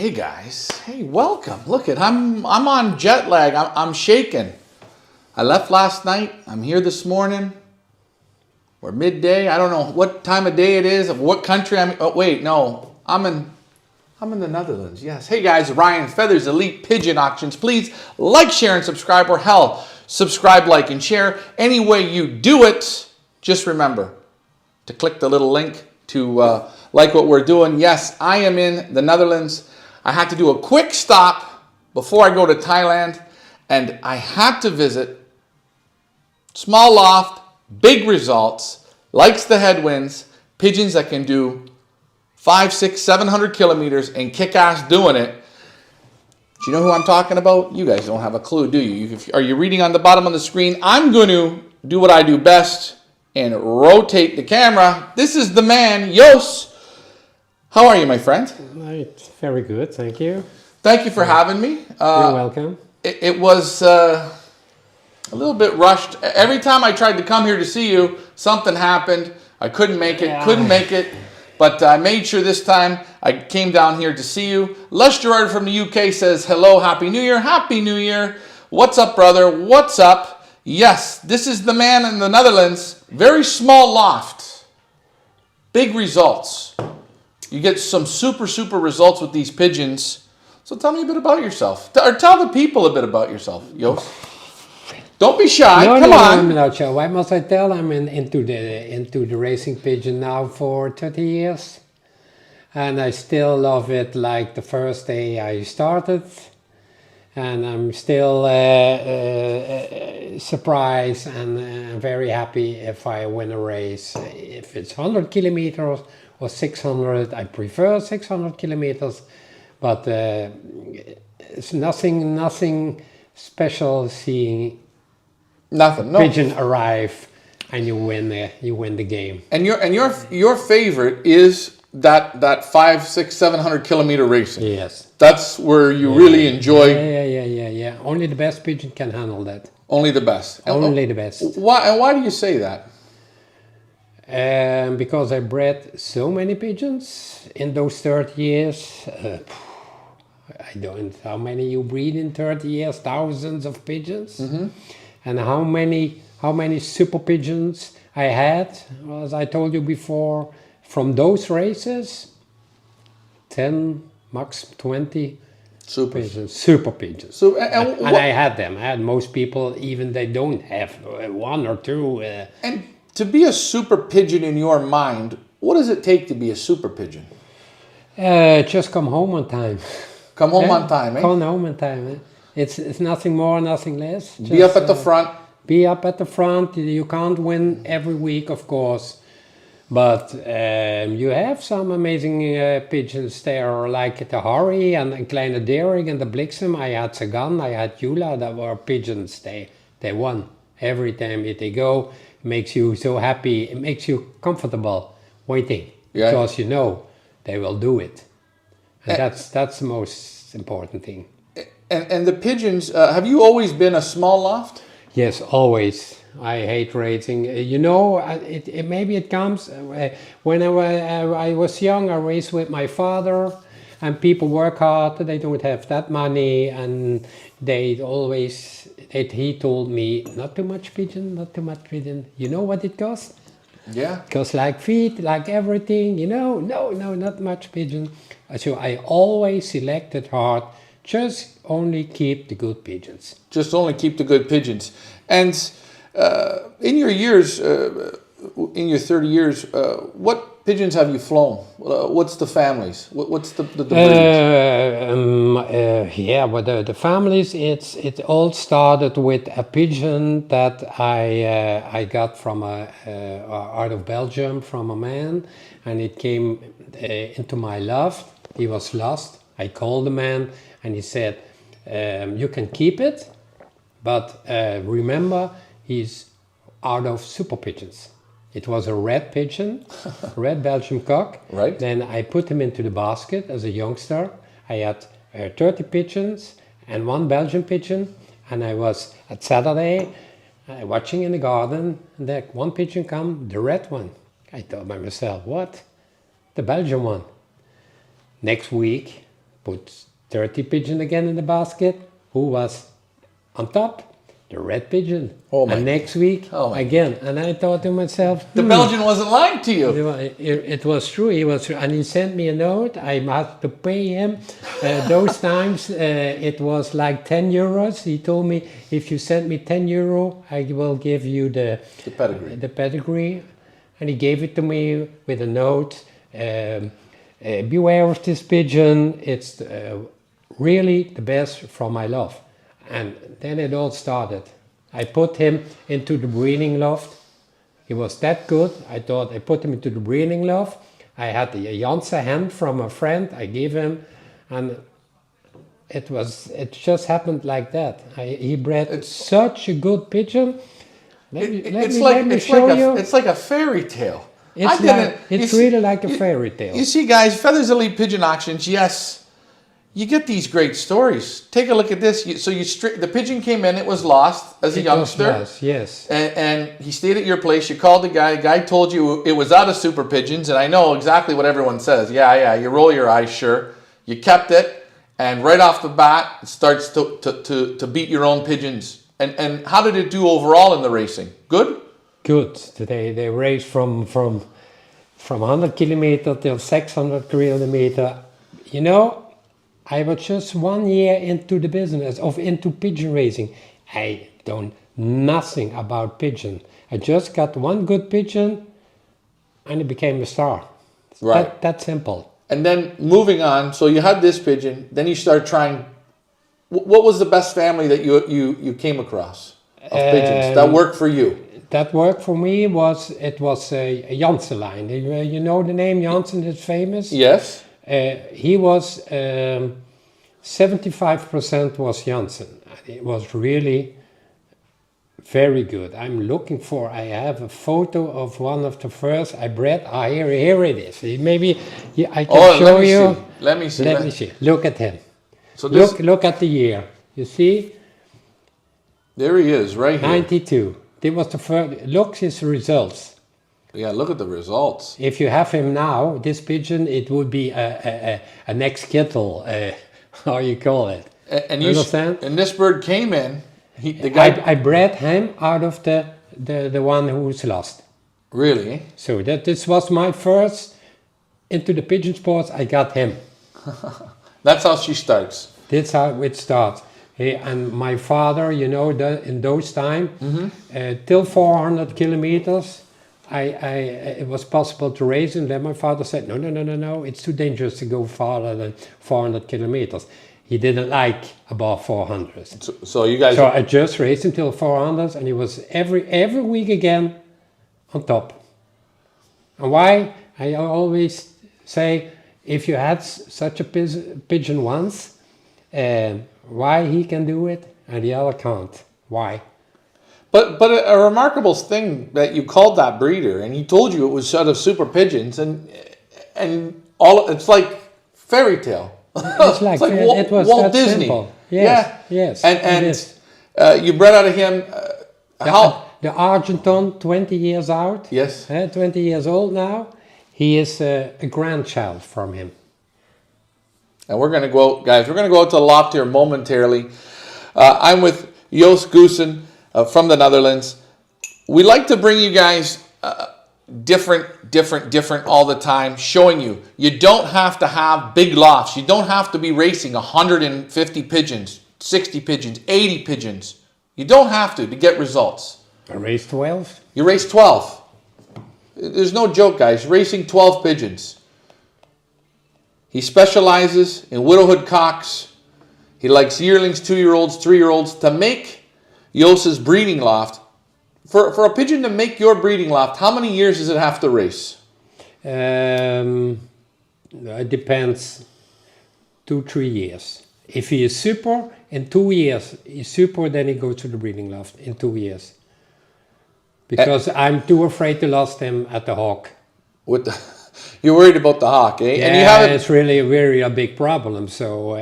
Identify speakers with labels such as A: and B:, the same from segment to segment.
A: Hey guys, hey, welcome. Look at I'm on jet lag. I'm shaking. I left last night. I'm here this morning. We're midday. I don't know what time of day it is. Of what country I'm. Oh wait, no, I'm in the Netherlands. Yes. Hey guys, Ryan Feathers Elite Pigeon Auctions. Please like, share, and subscribe. Or hell, subscribe, like, and share. Any way you do it, just remember to click the little link to like what we're doing. Yes, I am in the Netherlands. I had to do a quick stop before I go to Thailand, and I had to visit small loft, big results, likes the headwinds, pigeons that can do 500, 600, 700 kilometers and kick ass doing it. Do you know who I'm talking about? You guys don't have a clue, do you? Are you reading on the bottom of the screen? I'm going to do what I do best and rotate the camera. This is the man, Jos. How are you, my friend?
B: Right. Very good, thank you.
A: Thank you for having me.
B: You're welcome.
A: It was a little bit rushed. Every time I tried to come here to see you, something happened. I couldn't make it. But I made sure this time I came down here to see you. Les Gerard from the UK says, hello, Happy New Year. Happy New Year. What's up, brother? What's up? Yes, this is the man in the Netherlands. Very small loft. Big results. You get some super results with these pigeons. So tell me a bit about yourself. Or tell the people a bit about yourself, Jos. Don't be shy. Come on.
B: I'm not sure. Why must I tell? I'm into the racing pigeon now for 30 years. And I still love it like the first day I started. And I'm still surprised and very happy if I win a race. If it's 100 kilometers or 600, I prefer 600 kilometers. But it's nothing special seeing pigeon arrive and you win the game.
A: And your favorite is that 500, 600, 700 kilometer racing.
B: Yes.
A: That's where you really enjoy.
B: Yeah. Only the best pigeon can handle that.
A: Only the best.
B: Only the best.
A: Why do you say that?
B: Because I bred so many pigeons in those 30 years. I don't how many you breed in 30 years, thousands of pigeons. Mm-hmm. And how many super pigeons I had, as I told you before, from those races, 10, max 20 super pigeons.
A: So,
B: and I had them. I had most people, even they don't have one or two.
A: And to be a super pigeon in your mind, what does it take to be a super pigeon?
B: Just come home on time.
A: Come home on time, eh?
B: Come home on time, eh? It's nothing more, nothing less. Just,
A: be up at the front.
B: Be up at the front. You can't win every week, of course. But you have some amazing pigeons there, like the Harry and Kleine Dering and the Bliksem. I had Sagan, I had Yula, that were pigeons. They won every time they go. Makes you so happy. It makes you comfortable waiting. Yeah. Because you know they will do it. And that's the most important thing.
A: And the pigeons, have you always been a small loft?
B: Yes, always. I hate racing. Maybe it comes when I was young. I raced with my father, and people work hard. They don't have that money, and he told me not too much pigeon, not too much pigeon. You know what it costs?
A: Yeah.
B: It costs like feed, like everything. No, not much pigeon. So I always selected hard. Just only keep the good pigeons.
A: Just only keep the good pigeons. And in your years, in your 30 years, what pigeons have you flown? What's the families? What's the breeds?
B: But the families, it all started with a pigeon that I got from out of Belgium from a man, and it came into my loft. He was lost. I called the man. And he said, you can keep it, but remember, he's out of super pigeons. It was a red pigeon, red Belgian cock.
A: Right.
B: Then I put him into the basket as a youngster. I had 30 pigeons and one Belgian pigeon. And I was at Saturday watching in the garden, and there one pigeon come, the red one. I thought by myself, what? The Belgian one. Next week, put 30 pigeon again in the basket. Who was on top? The red pigeon.
A: Oh my-
B: and next week,
A: Oh my-
B: again. And I thought to myself,
A: The Belgian wasn't lying to you.
B: it was true. He was, and he sent me a note. I had to pay him. Those times it was like 10 euros. He told me, if you send me 10 euro, I will give you the
A: pedigree.
B: The pedigree, and he gave it to me with a note. Beware of this pigeon. It's really the best from my love. And then it all started. I put him into the breeding loft. He was that good. I thought I put him into the breeding loft. I had a Janssen hen from a friend. I gave him, and it just happened like that. He bred such a good pigeon. Let me show you.
A: It's like a fairy tale.
B: It's really like a fairy tale.
A: You see, guys, Feathers Elite Pigeon Auctions, yes, you get these great stories. Take a look at this. The pigeon came in, it was lost as a youngster.
B: It was lost, yes.
A: And he stayed at your place. You called the guy told you it was out of super pigeons, and I know exactly what everyone says. Yeah, you roll your eyes, sure. You kept it, and right off the bat, it starts to beat your own pigeons. And how did it do overall in the racing? Good?
B: Good. They raced from 100 kilometer till 600 kilometer. You know, I was just 1 year into the business into pigeon racing. I don't nothing about pigeon. I just got one good pigeon, and it became a star.
A: Right.
B: That simple.
A: And then moving on, so you had this pigeon. Then you started trying. What was the best family that you came across of pigeons that worked for you?
B: That worked for me was a Janssen line. You know the name Janssen is famous.
A: Yes.
B: He was 75% was Janssen. It was really very good. I have a photo of one of the first I bred. Here it is. Maybe I can show you.
A: Let me see.
B: Look at him.
A: So this,
B: look at the year. You see?
A: There he is, right here.
B: 92. That was the first. Look his results.
A: Yeah, look at the results.
B: If you have him now, this pigeon, it would be a next kittle, how you call it.
A: And
B: you understand?
A: And this bird came in. The guy.
B: I bred him out of the one who's lost.
A: Really?
B: So this was my first into the pigeon sports. I got him.
A: That's how she starts.
B: That's how it starts. And my father, you know, in those times, till 400 kilometers. It was possible to raise him. Then my father said, no, it's too dangerous to go farther than 400 kilometers. He didn't like above 400.
A: So you guys...
B: So I just raised him till 400, and he was every week again on top. And why? I always say, if you had such a pigeon once, why he can do it and the other can't? Why?
A: But a remarkable thing that you called that breeder, and he told you it was out of super pigeons, and all it's like fairy tale.
B: It's like it was
A: Walt
B: that
A: Disney.
B: simple. Yes,
A: yeah.
B: yes.
A: And you bred out of him.
B: The Argenton, 20 years out.
A: Yes.
B: 20 years old now. He is a grandchild from him.
A: And we're going to go out, guys. We're going to go out to the loft here momentarily. I'm with Jos Goessen from the Netherlands. We like to bring you guys different all the time, showing you don't have to have big lofts. You don't have to be racing 150 pigeons, 60 pigeons, 80 pigeons. You don't have to get results.
B: I raised 12.
A: You race 12. There's no joke, guys. Racing 12 pigeons. He specializes in widowhood cocks. He likes yearlings, 2-year-olds, 3-year-olds. To make Jos's breeding loft, for a pigeon to make your breeding loft, how many years does it have to race?
B: It depends. 2-3 years. If he is super, in 2 years, he's super, then he goes to the breeding loft in 2 years. Because I'm too afraid to lose him at the hawk.
A: You're worried about the hawk, eh?
B: Yeah,
A: and you haven't...
B: it's really a big problem. So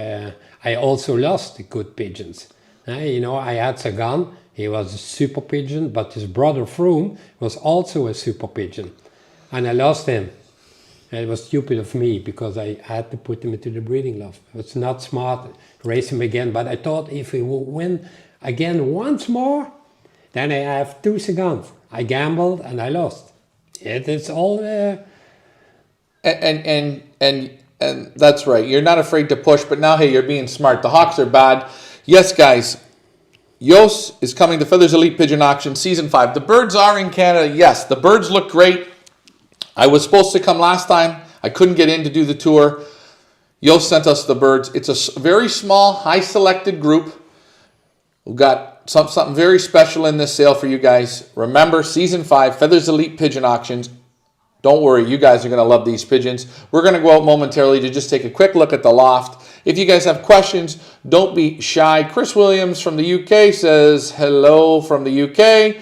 B: I also lost the good pigeons. You know, I had Sagan. He was a super pigeon, but his brother Froome was also a super pigeon. And I lost him. And it was stupid of me because I had to put him into the breeding loft. It's not smart to raise him again, but I thought if he would win again once more, then I have 2 seconds. I gambled and I lost. It's all...
A: And that's right. You're not afraid to push, but now, hey, you're being smart. The Hawks are bad. Yes, guys. Jos is coming to Feathers Elite Pigeon Auction Season 5. The birds are in Canada. Yes, the birds look great. I was supposed to come last time. I couldn't get in to do the tour. Jos sent us the birds. It's a very small, high-selected group. We've got something very special in this sale for you guys. Remember, Season 5, Feathers Elite Pigeon Auctions. Don't worry, you guys are going to love these pigeons. We're going to go out momentarily to just take a quick look at the loft. If you guys have questions, don't be shy. Chris Williams from the UK says, hello from the UK.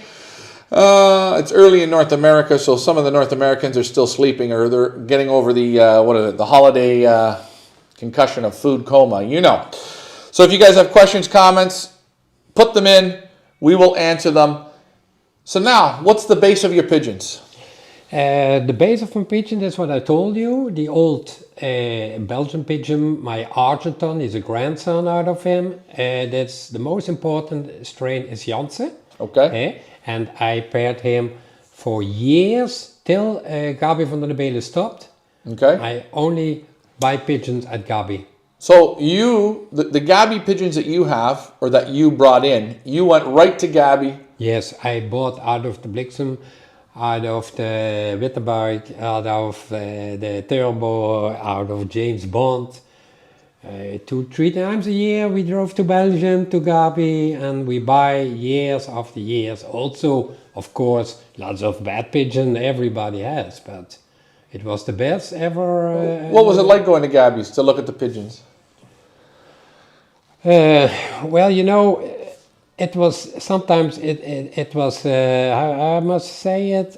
A: It's early in North America, so some of the North Americans are still sleeping or they're getting over the, the holiday concussion of food coma, you know. So if you guys have questions, comments, put them in. We will answer them. So now, what's the base of your pigeons?
B: The base of my pigeon is what I told you. The old Belgian pigeon, my Argenton, is a grandson out of him. That's the most important strain is Janssen.
A: Okay.
B: And I paired him for years till Gabi van der Belen stopped.
A: Okay.
B: I only buy pigeons at Gabi.
A: So you, the Gabi pigeons that you have, or that you brought in, you went right to Gabi.
B: Yes, I bought out of the Bliksem, out of the Wittebuik, out of the Turbo, out of James Bond. 2-3 times a year we drove to Belgium, to Gabi, and we buy years after years. Also, of course, lots of bad pigeon everybody has, but it was the best ever.
A: What was it like going to Gabi's to look at the pigeons?
B: Well, you know, it was sometimes it was I must say it.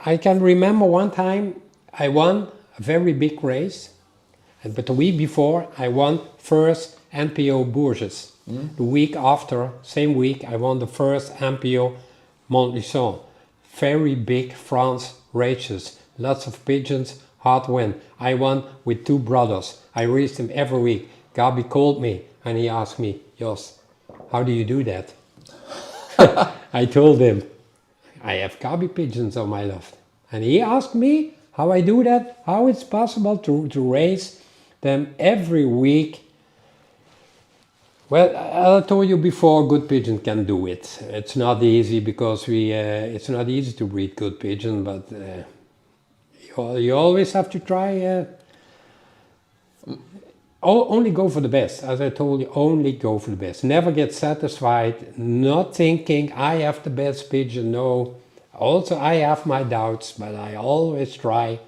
B: I can remember one time I won a very big race, but the week before I won first NPO Bourges. The week after, same week, I won the first NPO Montluçon. Very big France races, lots of pigeons, hard win. I won with 2 brothers. I raced them every week. Gabi called me and he asked me, Jos, how do you do that? I told him, I have Gabi pigeons on my loft. And he asked me how I do that, how it's possible to raise them every week. Well, I told you before, good pigeon can do it. It's not easy because it's not easy to breed good pigeon, but you always have to try. Only go for the best, as I told you, only go for the best. Never get satisfied, not thinking I have the best pigeon, no. Also, I have my doubts, but I always try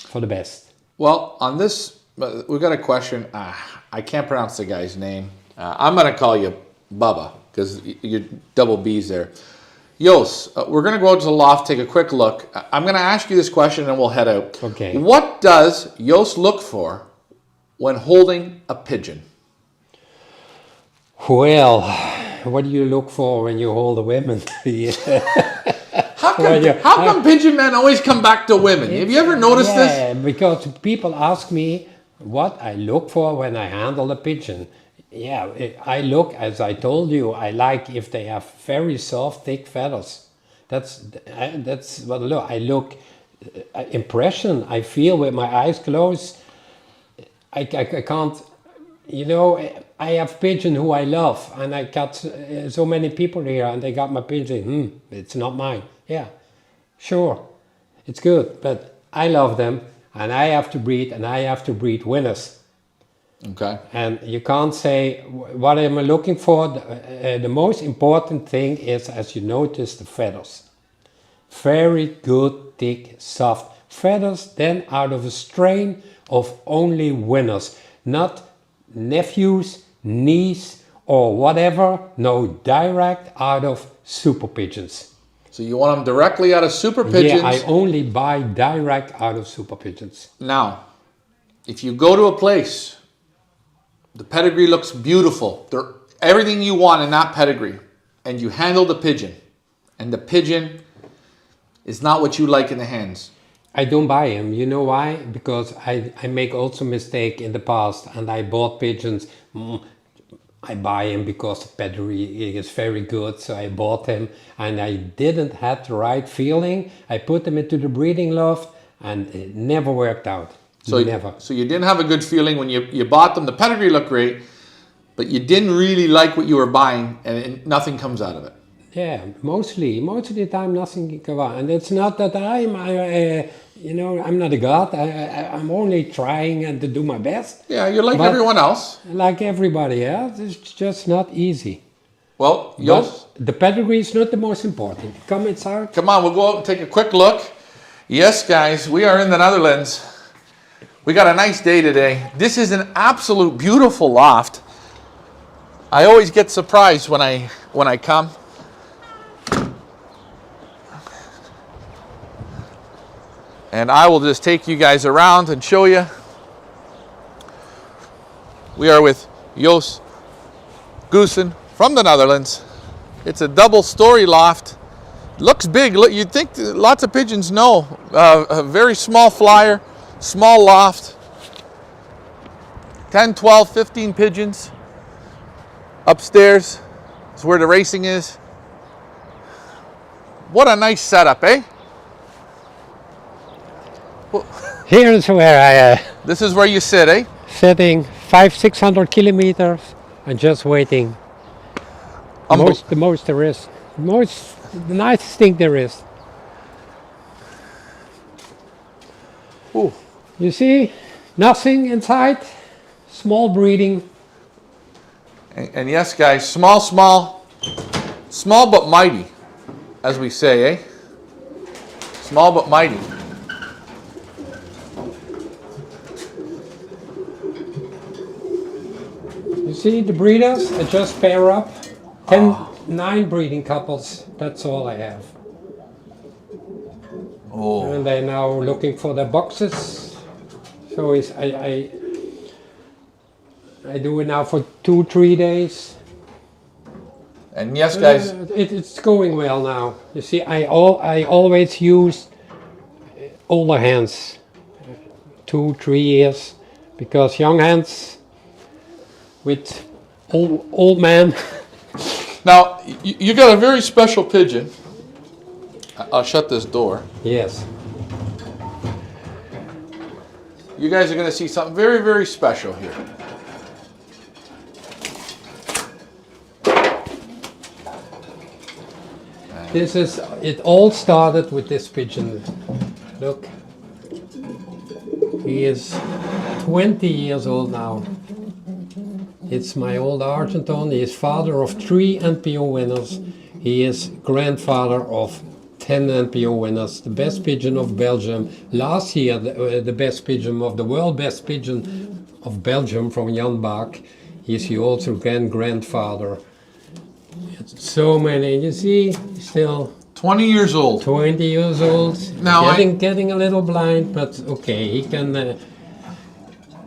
B: for the best.
A: Well, on this, we've got a question. I can't pronounce the guy's name. I'm going to call you Bubba, because you're double B's there. Jos, we're going to go out to the loft, take a quick look. I'm going to ask you this question and we'll head out.
B: Okay.
A: What does Jos look for when holding a pigeon?
B: Well, what do you look for when you hold a woman?
A: How come pigeon men always come back to women? Have you ever noticed this?
B: Yeah, because people ask me what I look for when I handle a pigeon. Yeah, I look, as I told you, I like if they have very soft, thick feathers. That's what I look. I look, impression, I feel with my eyes closed. I can't, you know, I have pigeon who I love, and I got so many people here, and they got my pigeon. It's not mine. Yeah, sure, it's good, but I love them, and I have to breed winners.
A: Okay.
B: And you can't say what am I looking for. The most important thing is, as you notice, the feathers. Very good, thick, soft feathers. Then out of a strain of only winners, not nephews, niece, or whatever. No, direct out of super pigeons.
A: So you want them directly out of super pigeons?
B: Yeah, I only buy direct out of super pigeons.
A: Now, if you go to a place, the pedigree looks beautiful. They're everything you want in that pedigree. And you handle the pigeon. And the pigeon is not what you like in the hands.
B: I don't buy him. You know why? Because I make also mistake in the past, and I bought pigeons. I buy him because the pedigree is very good, so I bought him, and I didn't have the right feeling. I put them into the breeding loft, and it never worked out.
A: So
B: Never.
A: So you didn't have a good feeling when you bought them. The pedigree looked great, but you didn't really like what you were buying, and nothing comes out of it.
B: Yeah, mostly of the time nothing can go on, and it's not that I'm not a god. I'm only trying and to do my best.
A: Yeah, you're like
B: But-
A: everyone else.
B: Like everybody else, it's just not easy.
A: Well, Jos,
B: But the pedigree is not the most important. Come inside.
A: come on, we'll go out and take a quick look. Yes, guys, we are in the Netherlands. We got a nice day today. This is an absolute beautiful loft. I always get surprised when I come. And I will just take you guys around and show you. We are with Jos Goessen from the Netherlands. It's a double-story loft. Looks big. You'd think lots of pigeons know. A very small flyer, small loft. 10, 12, 15 pigeons. Upstairs is where the racing is. What a nice setup, eh?
B: Here is where
A: This is where you sit, eh?
B: sitting 500-600 kilometers and just waiting. The most there is. The nicest thing there is.
A: Ooh.
B: You see, nothing inside. Small breeding.
A: And yes, guys, small but mighty, as we say, eh? Small but mighty.
B: You see, the breeders, I just pair up. 9 breeding couples, that's all I have.
A: Oh.
B: And they're now looking for their boxes. So I do it now for 2-3 days.
A: And yes, guys,
B: It's going well now. You see, I always use older hens, 2-3 years, because young hens with old man.
A: now you got a very special pigeon. I'll shut this door.
B: Yes.
A: You guys are going to see something very, very special here.
B: It all started with this pigeon. Look. He is 20 years old now. It's my old Argenton. He is father of 3 NPO winners. He is grandfather of 10 NPO winners. The best pigeon of Belgium. Last year, the best pigeon of the world, best pigeon of Belgium from Jan Bak. He is also grandfather. So many. You see, still
A: 20 years old.
B: 20 years old.
A: Now
B: getting a little blind, but okay, he can.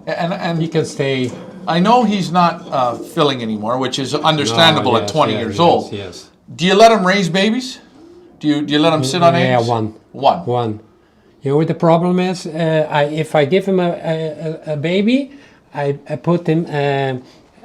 A: And
B: He can stay.
A: I know he's not filling anymore, which is understandable at 20 years old.
B: Yes.
A: Do you let him raise babies? Do you let him sit on eggs?
B: Yeah, one.
A: One.
B: You know what the problem is? If I give him a baby, I put him.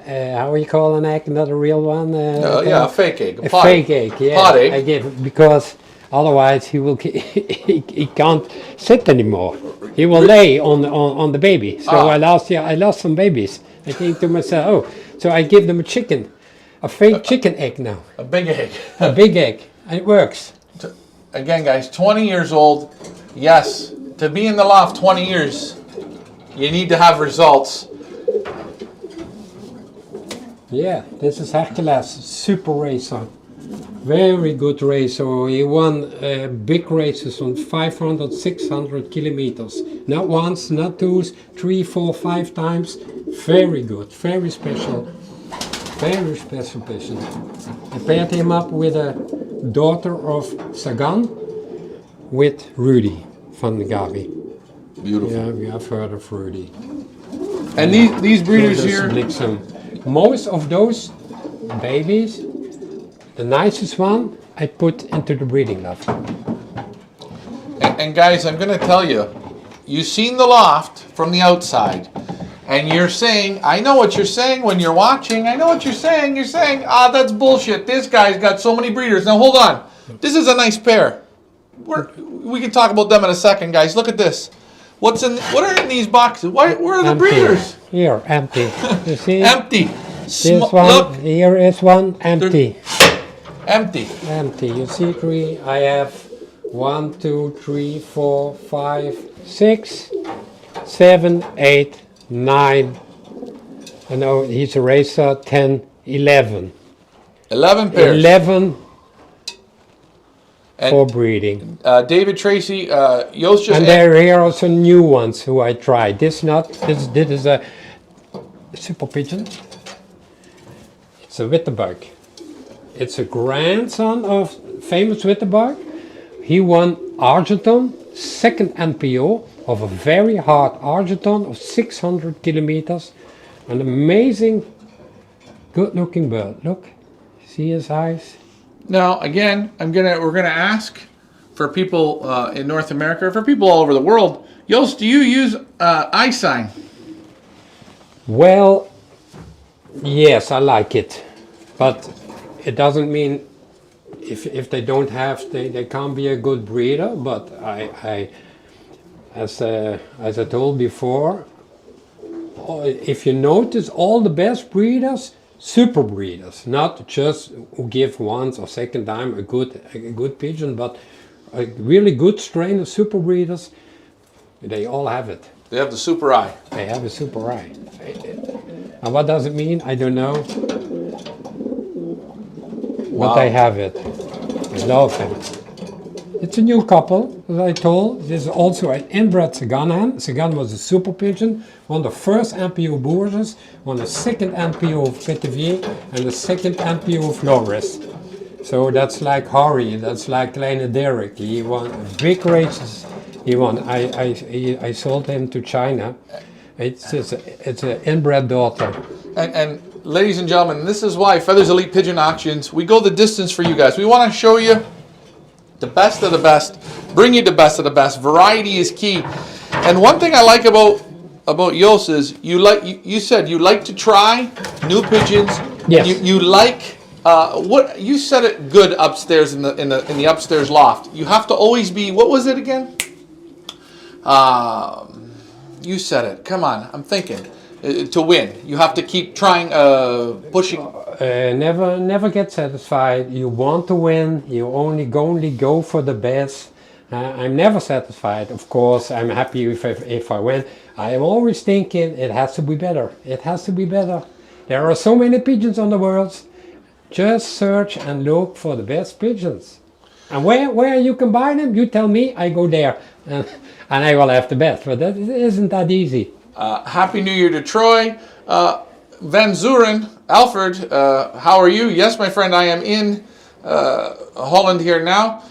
B: How you call an egg? Not a real one.
A: Yeah, a fake egg.
B: A fake egg. Yeah.
A: Pot egg.
B: I give because otherwise he will he can't sit anymore. He will lay on the baby. So I lost some babies. I think to myself, oh, so I give them a fake chicken egg now.
A: A big egg.
B: A big egg. And it works.
A: Again, guys, 20 years old. Yes, to be in the loft 20 years, you need to have results.
B: Yeah, this is Hercules, super racer. Very good racer. He won big races on 500, 600 kilometers. Not once, not 2, 3, 4, 5 times. Very good, very special. Very special pigeon. I paired him up with a daughter of Sagan with Rudy van Gavi.
A: Beautiful.
B: Yeah, we have heard of Rudy.
A: And these breeders here,
B: Most of those babies, the nicest one, I put into the breeding loft.
A: And guys, I'm going to tell you, you've seen the loft from the outside. And you're saying, I know what you're saying when you're watching. I know what you're saying. You're saying, that's bullshit. This guy's got so many breeders. Now, hold on. This is a nice pair. We can talk about them in a second, guys. Look at this. What are in these boxes? Where are the
B: Empty.
A: breeders?
B: Here, empty. You see?
A: Empty.
B: This one,
A: Look.
B: here is one, empty.
A: Empty.
B: Empty. You see 3? I have 1, 2, 3, 4, 5, 6, 7, 8, 9. I know he's a racer. 10, 11.
A: 11 pairs.
B: 11
A: And,
B: for breeding.
A: David Tracy, Jos just...
B: And there are also new ones who I tried. This is a super pigeon. It's a Wittenberg. It's a grandson of famous Wittenberg. He won Argenton, second NPO of a very hard Argenton of 600 kilometers. An amazing, good-looking bird. Look, see his eyes.
A: Now, again, we're gonna ask for people in North America, for people all over the world. Jos, do you use eye sign?
B: Well, yes, I like it, but it doesn't mean if they don't have, they can't be a good breeder. But I as I told before, if you notice, all the best breeders, super breeders, not just who give once or second time a good pigeon, but a really good strain of super breeders, they all have it.
A: They have the super eye.
B: They have a super eye. And what does it mean? I don't know. But they have it. I love it. It's a new couple, as I told. This is also an inbred Sagan hen. Sagan was a super pigeon, won the first NPO Bourges, won the second NPO of Petivier, and the second NPO of Loris. So that's like Harry, that's like Kleine Derek. He won big races. He won. I sold him to China. It's an inbred daughter.
A: And ladies and gentlemen, this is why Feathers Elite Pigeon Auctions, we go the distance for you guys. We want to show you the best of the best, bring you the best of the best. Variety is key. And one thing I like about Jos is you said you like to try new pigeons.
B: Yes.
A: You like what you said it good upstairs in the upstairs loft. You have to always be, what was it again? You said it. Come on, I'm thinking. To win, you have to keep trying, pushing.
B: Never get satisfied. You want to win. You only go for the best. I'm never satisfied. Of course, I'm happy if I win. I am always thinking it has to be better. It has to be better. There are so many pigeons on the world. Just search and look for the best pigeons. And where you can buy them, you tell me. I go there, and I will have the best. But that isn't that easy.
A: Happy New Year to Troy. Van Zuren, Alfred, how are you? Yes, my friend, I am in Holland here now.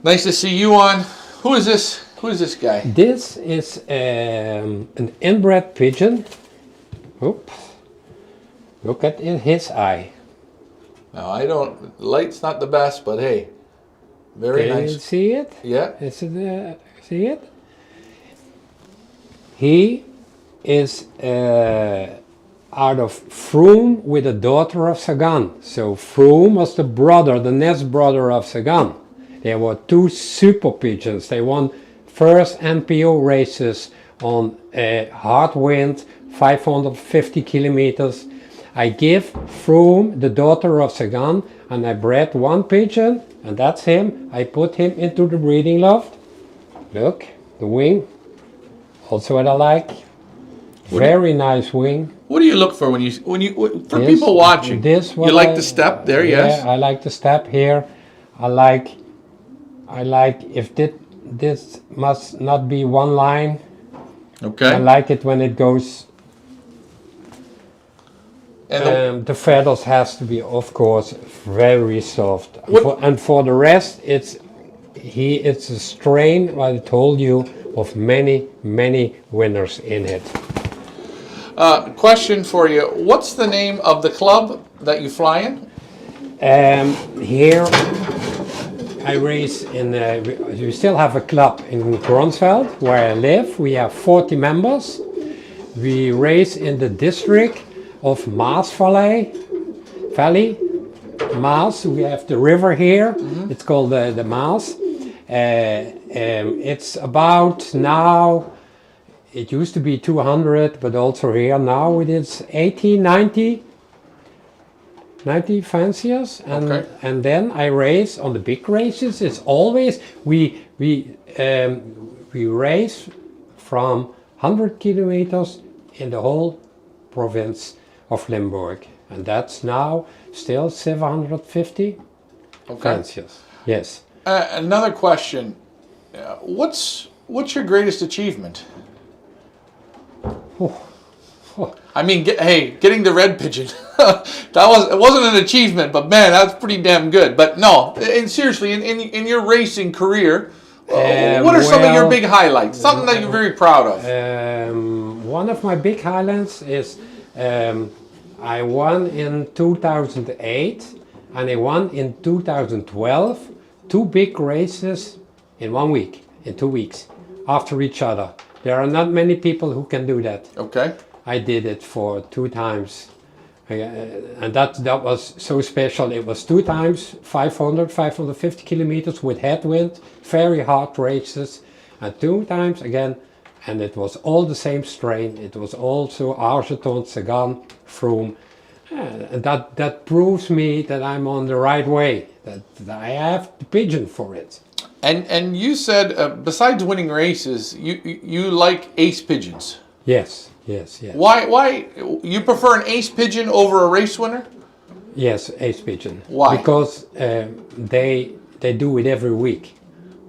A: Nice to see you on. Who is this? Who is this guy?
B: This is an inbred pigeon. Oops. Look at his eye.
A: No, I don't. Light's not the best, but hey, very
B: Can
A: nice.
B: you see it?
A: Yeah.
B: Is it, see it? He is out of Froome with a daughter of Sagan. So Froome was the nest brother of Sagan. There were two super pigeons. They won first NPO races on hard wind, 550 kilometers. I give Froome the daughter of Sagan, and I bred one pigeon, and that's him. I put him into the breeding loft. Look, the wing. Also what I like. Very nice wing.
A: What do you look for when you for people watching?
B: This
A: you like the step there, yes?
B: Yeah, I like the step here. I like if this must not be one line.
A: Okay.
B: I like it when it goes.
A: And
B: The feathers has to be, of course, very soft. And for the rest, it's a strain, what I told you, of many winners in it.
A: Question for you: what's the name of the club that you fly in?
B: Here I race in. We still have a club in Gronsveld where I live. We have 40 members. We race in the district of Maas Valley. Maas. We have the river here. It's called the Maas. It's about now. It used to be 200, but also here now it is 80, 90 fanciers, and then I race on the big races. It's always we race from 100 kilometers in the whole province of Limburg, and that's now still 750 fanciers. Yes.
A: Another question: what's your greatest achievement? I mean, getting the red pigeon. It wasn't an achievement, but man, that's pretty damn good. But no, and seriously, in your racing career, what are some of your big highlights? Something that you're very proud of.
B: One of my big highlights is I won in 2008 and I won in 2012 two big races in 1 week, in 2 weeks, after each other. There are not many people who can do that.
A: Okay.
B: I did it for 2 times, and that was so special. It was 2 times 550 kilometers with headwind, very hard races, and 2 times again, and it was all the same strain. It was also Argenton, Sagan, Froome, and that proves me that I'm on the right way. That I have the pigeon for it.
A: And you said besides winning races, you like ace pigeons.
B: Yes.
A: Why you prefer an ace pigeon over a race winner?
B: Yes, ace pigeon.
A: Why?
B: Because they do it every week,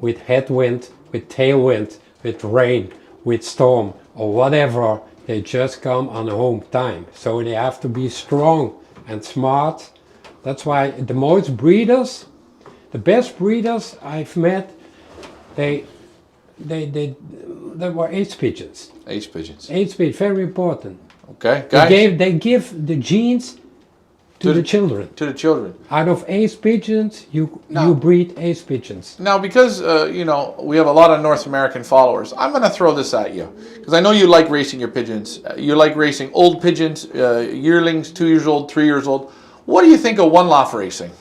B: with headwind, with tailwind, with rain, with storm or whatever. They just come on home time, so they have to be strong and smart. That's why the most breeders, the best breeders I've met, they were ace pigeons.
A: Ace pigeons.
B: Ace pigeons, very important.
A: Okay, guys.
B: They give the genes to the children.
A: To the children.
B: Out of ace pigeons, you breed ace pigeons.
A: Now, because we have a lot of North American followers, I'm going to throw this at you because I know you like racing your pigeons. You like racing old pigeons, yearlings, 2 years old, 3 years old. What do you think of one-loft racing?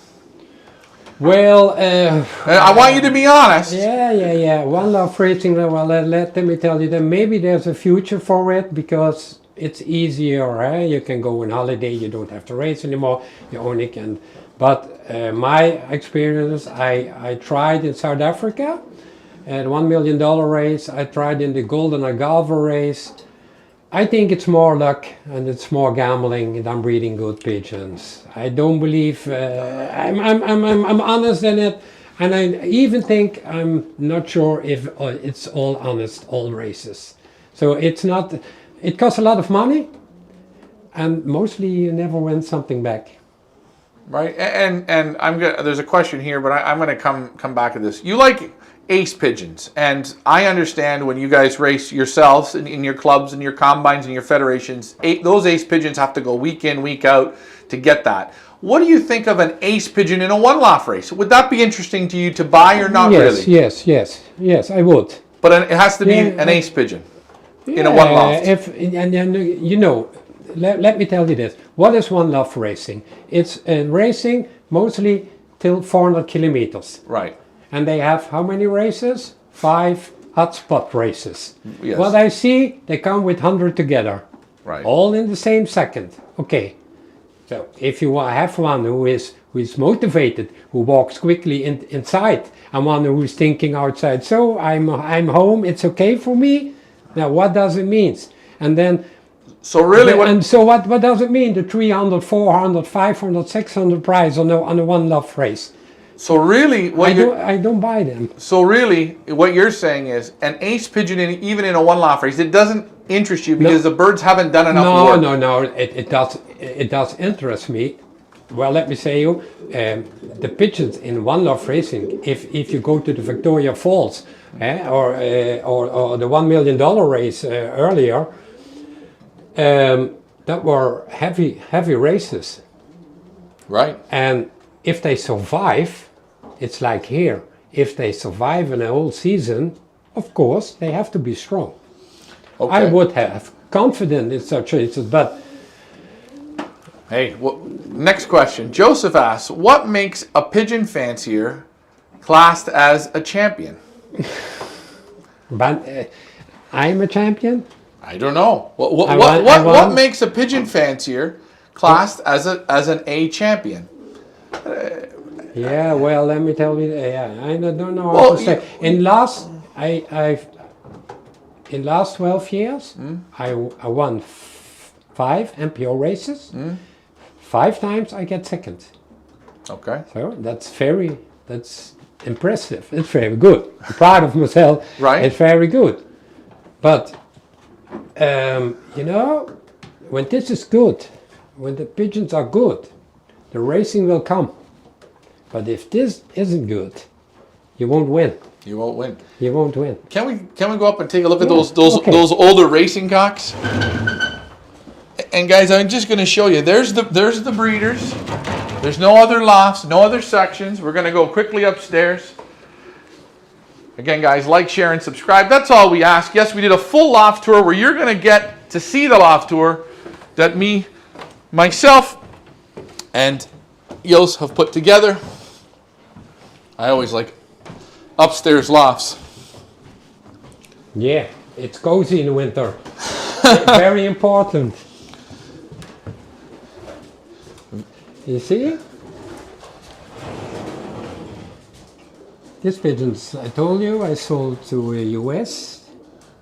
B: Well,
A: I want you to be honest.
B: Yeah. One-loft racing. Well, let me tell you that maybe there's a future for it because it's easier. You can go on holiday. You don't have to race anymore. You only can. But my experience, I tried in South Africa at $1 million race. I tried in the Golden Agave race. I think it's more luck and it's more gambling than breeding good pigeons. I don't believe. I'm honest in it, and I even think I'm not sure if it's all honest, all races. So it's not. It costs a lot of money, and mostly you never win something back.
A: Right, and there's a question here, but I'm gonna come back to this. You like ace pigeons, and I understand when you guys race yourselves in your clubs and your combines and your federations, those ace pigeons have to go week in, week out to get that. What do you think of an ace pigeon in a one-loft race? Would that be interesting to you to buy or not really?
B: Yes, I would.
A: But it has to be an ace pigeon in a one-loft.
B: Let me tell you this. What is one-loft racing? It's racing mostly till 400 kilometers.
A: Right.
B: And they have how many races? 5 hotspot races.
A: Yes.
B: What I see, they come with 100 together.
A: Right.
B: All in the same second. Okay. So if you have one who is motivated, who walks quickly inside, and one who is thinking outside, so I'm home, it's okay for me. Now what does it mean? And then
A: so really
B: what does it mean? The 300, 400, 500, 600 prize on a one-loft race.
A: So really,
B: I don't buy them.
A: So really, what you're saying is an ace pigeon, even in a one-loft race, it doesn't interest you because the birds haven't done enough work.
B: No. It does interest me. Well, let me say you, the pigeons in one-loft racing. If you go to the Victoria Falls, or the $1 million race earlier, that were heavy races.
A: Right.
B: And if they survive, it's like here. If they survive in a whole season, of course, they have to be strong.
A: Okay.
B: I would have confidence in such races, but
A: Hey, next question. Joseph asks, what makes a pigeon fancier classed as a champion?
B: I'm a champion.
A: I don't know. What
B: I won.
A: makes a pigeon fancier classed as an A champion?
B: Yeah, well, let me tell you. Yeah, I don't know
A: Well,
B: how to say. In last 12 years, I won 5 MPO races. 5 times I get second.
A: Okay.
B: So that's impressive. It's very good. I'm proud of myself.
A: Right.
B: It's very good. But you know, when this is good, when the pigeons are good, the racing will come. But if this isn't good, you won't win.
A: You won't win.
B: You won't win.
A: Can we go up and take a look at
B: Yeah, okay.
A: those older racing cocks? And guys, I'm just going to show you. There's the breeders. There's no other lofts, no other sections. We're going to go quickly upstairs. Again, guys, like, share, and subscribe. That's all we ask. Yes, we did a full loft tour where you're going to get to see the loft tour that myself, and Jos have put together. I always like upstairs lofts.
B: Yeah, it's cozy in the winter. Very important. You see? These pigeons, I told you, I sold to US.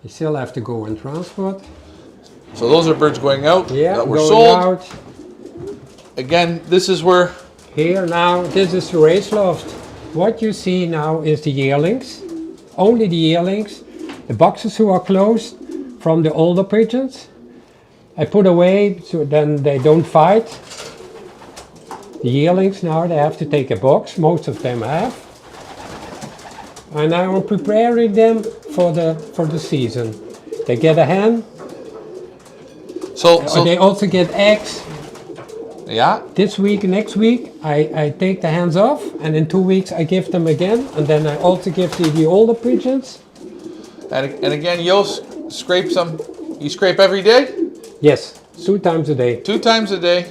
B: You still have to go and transport.
A: So those are birds going out
B: Yeah,
A: that were
B: going
A: sold.
B: out.
A: Again, this is where
B: Here now, this is the race loft. What you see now is the yearlings. Only the yearlings. The boxes who are closed from the older pigeons. I put away so then they don't fight. The yearlings now, they have to take a box. Most of them have. And I'm preparing them for the season. They get a hen.
A: so
B: They also get eggs.
A: yeah.
B: This week, next week, I take the hands off, and in 2 weeks I give them again, and then I also give the older pigeons.
A: And again, Jos scrapes them. You scrape every day?
B: Yes, 2 times a day.
A: 2 times a day.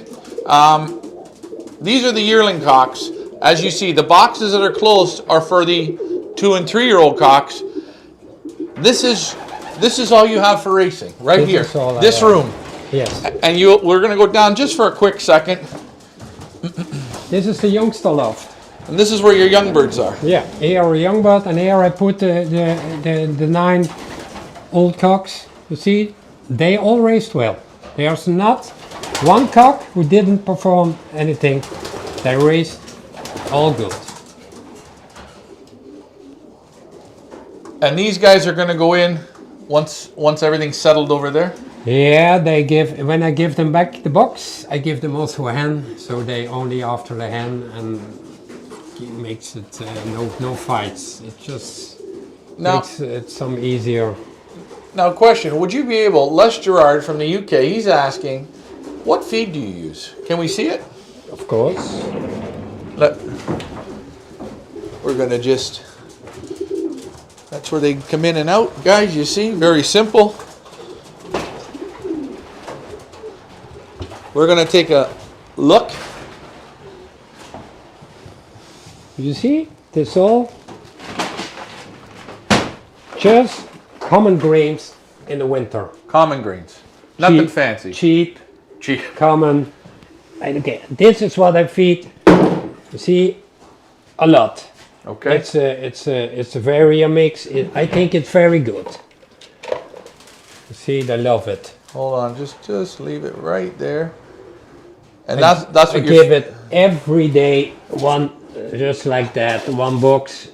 A: These are the yearling cocks. As you see, the boxes that are closed are for the 2 and 3 year old cocks. This is all you have for racing, right
B: This
A: here.
B: is all I
A: This
B: have.
A: room.
B: Yes.
A: And we're going to go down just for a quick second.
B: This is the youngster loft.
A: And this is where your young birds are.
B: Yeah, here a young bird, and here I put the 9 old cocks. You see, they all raced well. There's not one cock who didn't perform anything. They raced all good.
A: And these guys are going to go in once everything's settled over there.
B: Yeah, when I give them back the box, I give them also a hen, so they only after the hen, and it makes it no fights. It just makes it some easier.
A: Now, question: would you be able? Les Gerard from the UK, he's asking, what feed do you use? Can we see it?
B: Of course.
A: We're gonna just. That's where they come in and out, guys. You see, very simple. We're gonna take a look.
B: You see, this all just common grains in the winter.
A: Common grains, nothing
B: Cheap,
A: fancy.
B: Cheap,
A: Cheap.
B: common. And okay, this is what I feed. You see, a lot.
A: Okay.
B: It's a very mix. I think it's very good. You see, they love it.
A: Hold on, just leave it right there. And that's what
B: I
A: you're.
B: give it every day one, just like that, one box,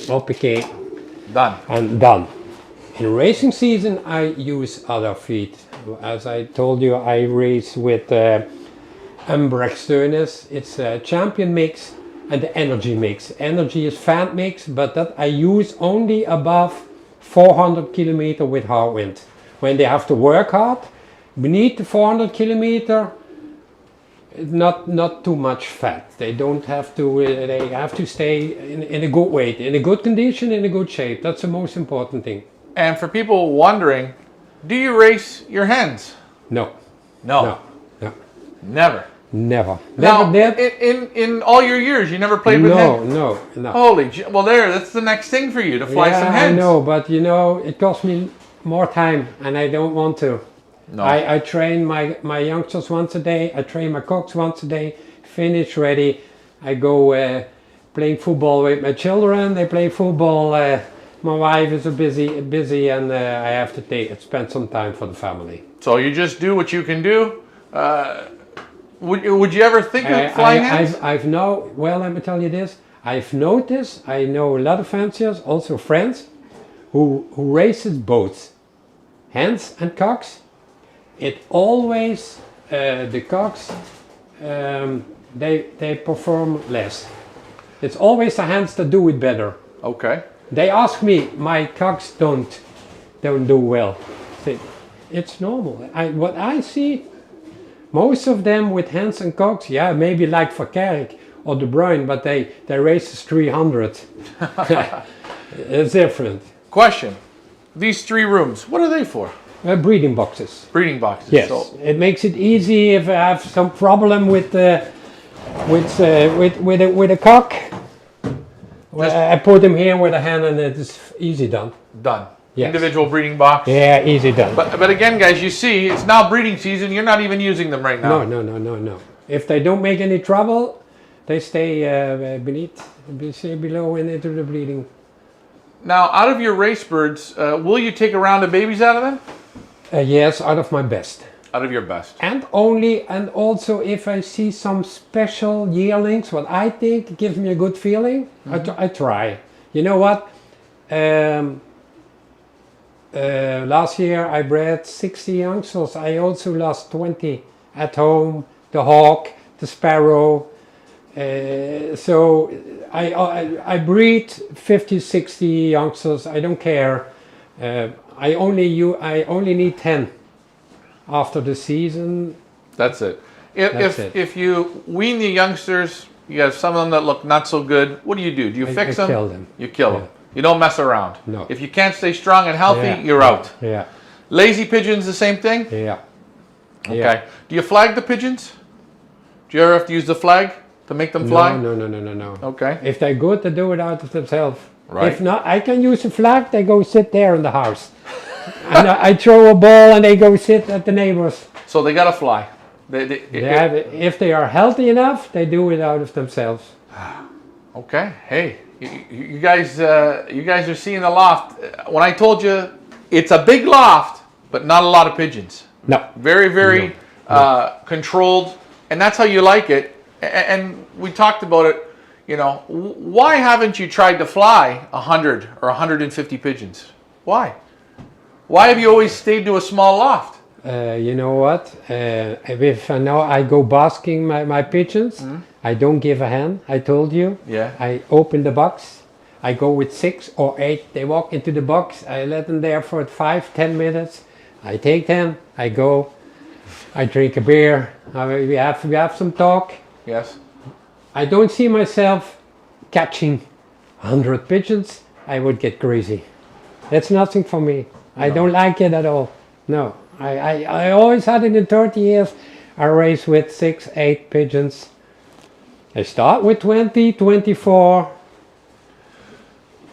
B: hoppakee,
A: Done.
B: and done. In racing season, I use other feed. As I told you, I race with Umbrex Sternis. It's a champion mix and the energy mix. Energy is fan mix, but that I use only above 400 kilometer with hard wind. When they have to work hard, beneath the 400 kilometer, not too much fat. They don't have to. They have to stay in a good weight, in a good condition, in a good shape. That's the most important thing.
A: And for people wondering, do you race your hens?
B: No,
A: No.
B: no, no,
A: Never.
B: never,
A: Now,
B: never did.
A: in all your years, you never played with hens?
B: No.
A: Well, that's the next thing for you, to fly
B: Yeah,
A: some hens.
B: I know, but you know, it costs me more time, and I don't want to.
A: No.
B: I train my youngsters once a day. I train my cocks once a day. Finish, ready. I go playing football with my children. They play football. My wife is busy, and I have to spend some time for the family.
A: So you just do what you can do. Would you ever think of flying hens?
B: Well, let me tell you this. I've noticed. I know a lot of fanciers, also friends, who races both, hens and cocks. It always the cocks they perform less. It's always the hens that do it better.
A: Okay.
B: They ask me, my cocks don't do well. It's normal. What I see, most of them with hens and cocks, yeah, maybe like for Kerk or De Bruyne, but they race 300. It's different.
A: Question: these 3 rooms, what are they for?
B: Breeding boxes.
A: Breeding boxes.
B: Yes,
A: So,
B: it makes it easy if I have some problem with a cock. I put them here with a hen, and it is easy done.
A: done.
B: Yes.
A: Individual breeding box.
B: Yeah, easy done.
A: But again, guys, you see, it's now breeding season. You're not even using them right now.
B: No. If they don't make any trouble, they stay below and into the breeding.
A: Now, out of your race birds, will you take a round of babies out of them?
B: Yes, out of my best.
A: Out of your best.
B: And also if I see some special yearlings, what I think gives me a good feeling, I try. You know what? Last year I bred 60 youngsters. I also lost 20 at home. The hawk, the sparrow. So I breed 50, 60 youngsters. I don't care. I only need 10 after the season.
A: That's it.
B: That's it.
A: If you wean the youngsters, you have some of them that look not so good. What do? Do you fix them?
B: Kill them.
A: You kill them. You don't mess around.
B: No.
A: If you can't stay strong and healthy,
B: Yeah.
A: you're out.
B: Yeah.
A: Lazy pigeons, the same thing?
B: Yeah.
A: Okay.
B: Yeah.
A: Do you flag the pigeons? Do you ever have to use the flag to make them fly?
B: No.
A: Okay.
B: If they're good, they do it out of themselves.
A: Right.
B: If not, I can use a flag. They go sit there in the house. And I throw a ball and they go sit at the neighbors.
A: So they gotta fly.
B: If they are healthy enough, they do it out of themselves.
A: Okay. Hey, you guys are seeing the loft. When I told you it's a big loft, but not a lot of pigeons.
B: No.
A: Very controlled, and that's how you like it. And we talked about it. You know, why haven't you tried to fly 100 or 150 pigeons? Why? Why have you always stayed to a small loft?
B: You know what? If now I go basking my pigeons, I don't give a hand. I told you.
A: Yeah.
B: I open the box. I go with 6 or 8. They walk into the box. I let them there for 5-10 minutes. I take them. I go. I drink a beer. We have some talk.
A: Yes.
B: I don't see myself catching 100 pigeons. I would get crazy. That's nothing for me. I don't like it at all. No. I always had it in 30 years. I race with 6, 8 pigeons. I start with 20, 24.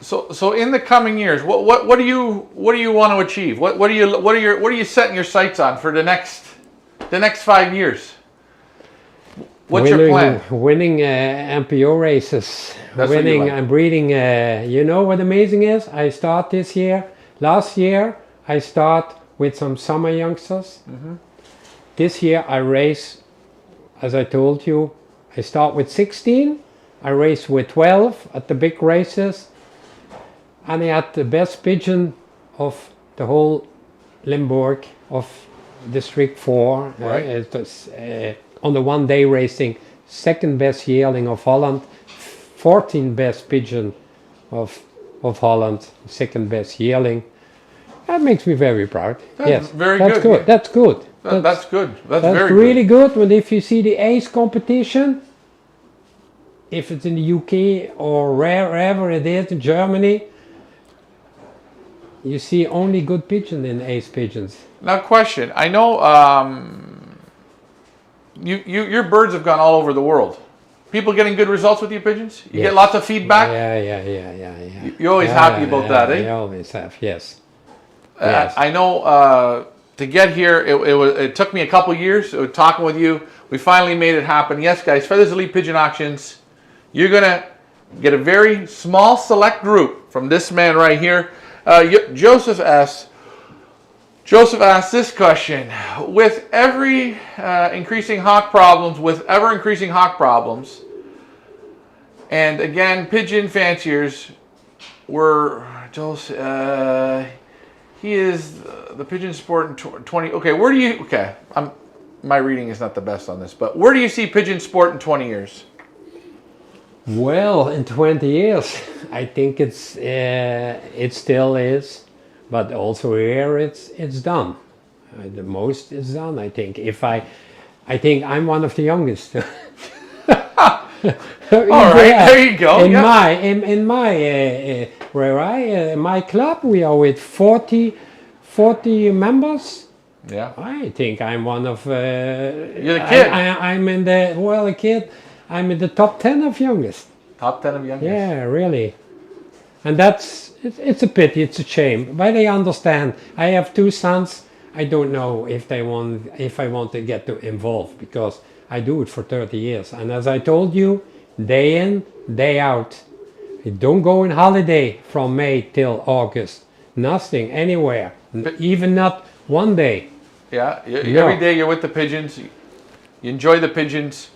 A: So in the coming years, what do you want to achieve? What are you setting your sights on for the next 5 years? What's your plan?
B: Winning MPO races.
A: That's what you like.
B: and breeding. You know what amazing is? I start this year. Last year I start with some summer youngsters. This year I race, as I told you, I start with 16. I race with 12 at the big races. And I had the best pigeon of the whole Limburg of District 4.
A: Right.
B: It was, on the one day racing, second best yearling of Holland, 14th best pigeon of Holland, second best yearling. That makes me very proud.
A: That's
B: yes,
A: very
B: that's
A: good.
B: That's good.
A: That's good. That's
B: That's
A: very
B: really good. When if you see the ace competition, if it's in the UK or wherever it is in Germany, you see only good pigeons in ace pigeons.
A: Now, question. I know your birds have gone all over the world. People getting good results with your pigeons? You get lots of feedback?
B: Yeah.
A: You're always happy about that, eh?
B: I always have, yes.
A: I know to get here, it took me a couple years talking with you. We finally made it happen. Yes, guys, Feathers Elite Pigeon Auctions. You're going to get a very small select group from this man right here. Joseph asked this question. With ever increasing hawk problems, and again, pigeon fanciers were, he is the pigeon sport in 20, okay, where do you, okay, my reading is not the best on this, but where do you see pigeon sport in 20 years?
B: Well, in 20 years, I think it still is, but also here it's done. The most is done, I think. I think I'm one of the youngest.
A: All right, there you go.
B: In my club, we are with 40 members.
A: Yeah.
B: I think I'm one of.
A: You're the kid.
B: I'm in a kid. I'm in the top 10 of youngest.
A: Top 10 of youngest.
B: Yeah, really. And it's a pity, it's a shame. But I understand. I have 2 sons. I don't know if I want to get involved, because I do it for 30 years. And as I told you, day in, day out. I don't go on holiday from May till August. Nothing, anywhere. Even not one day.
A: Yeah, every day you're with the pigeons. You enjoy the pigeons.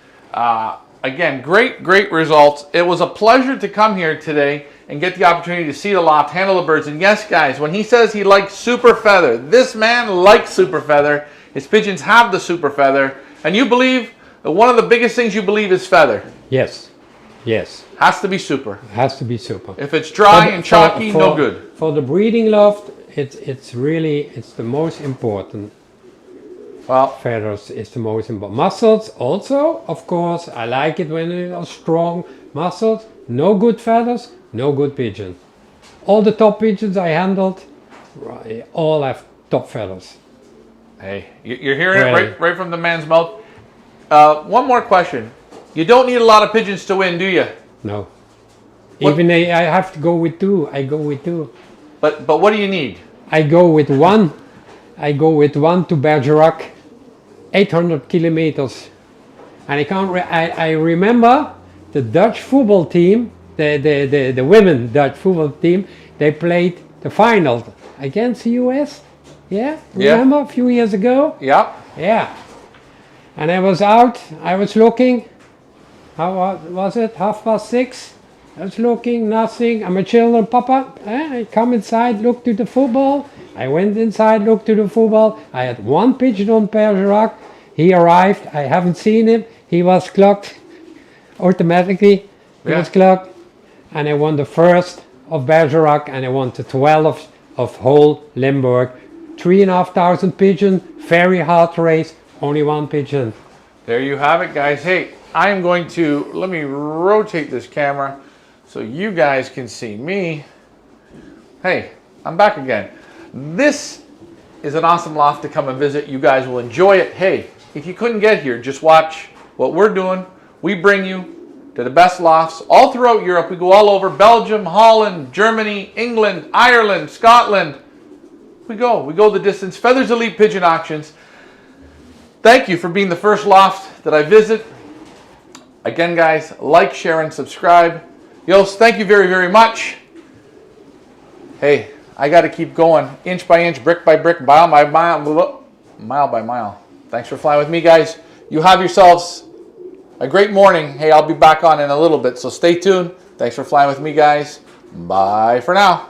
A: Again, great results. It was a pleasure to come here today and get the opportunity to see the loft, handle the birds. And yes, guys, when he says he likes super feather, this man likes super feather. His pigeons have the super feather. And you believe that one of the biggest things you believe is feather.
B: Yes.
A: Has to be super.
B: Has to be super.
A: If it's dry and chalky, no good.
B: For the breeding loft, it's the most important.
A: Well,
B: feathers is the most important. Muscles also, of course. I like it when they are strong muscles. No good feathers, no good pigeon. All the top pigeons I handled, all have top feathers.
A: Hey, you're hearing it right from the man's mouth. One more question. You don't need a lot of pigeons to win, do you?
B: No. Even I have to go with 2. I go with 2.
A: But what do you need?
B: I go with 1. I go with 1 to Bergerac, 800 kilometers. And I remember the Dutch football team, the women Dutch football team, they played the final against the US. Yeah? Remember a few years ago?
A: Yeah.
B: Yeah. And I was out, I was looking, how was it, 6:30? I was looking, nothing. I'm a children, Papa. I come inside, look to the football. I went inside, looked to the football. I had 1 pigeon on Bergerac. He arrived. I haven't seen him. He was clocked automatically. He was clocked. And I won the first of Bergerac, and I won the 12th of whole Limburg. 3,500 pigeon, very hard race, only 1 pigeon.
A: There you have it, guys. Hey, I am going to, let me rotate this camera so you guys can see me. Hey, I'm back again. This is an awesome loft to come and visit. You guys will enjoy it. Hey, if you couldn't get here, just watch what we're doing. We bring you to the best lofts all throughout Europe. We go all over Belgium, Holland, Germany, England, Ireland, Scotland. We go the distance. Feathers Elite Pigeon Auctions. Thank you for being the first loft that I visit. Again, guys, like, share, and subscribe. Jos, thank you very much. Hey, I got to keep going, inch by inch, brick by brick, mile by mile, mile by mile. Thanks for flying with me, guys. You have yourselves a great morning. Hey, I'll be back on in a little bit, so stay tuned. Thanks for flying with me, guys. Bye for now.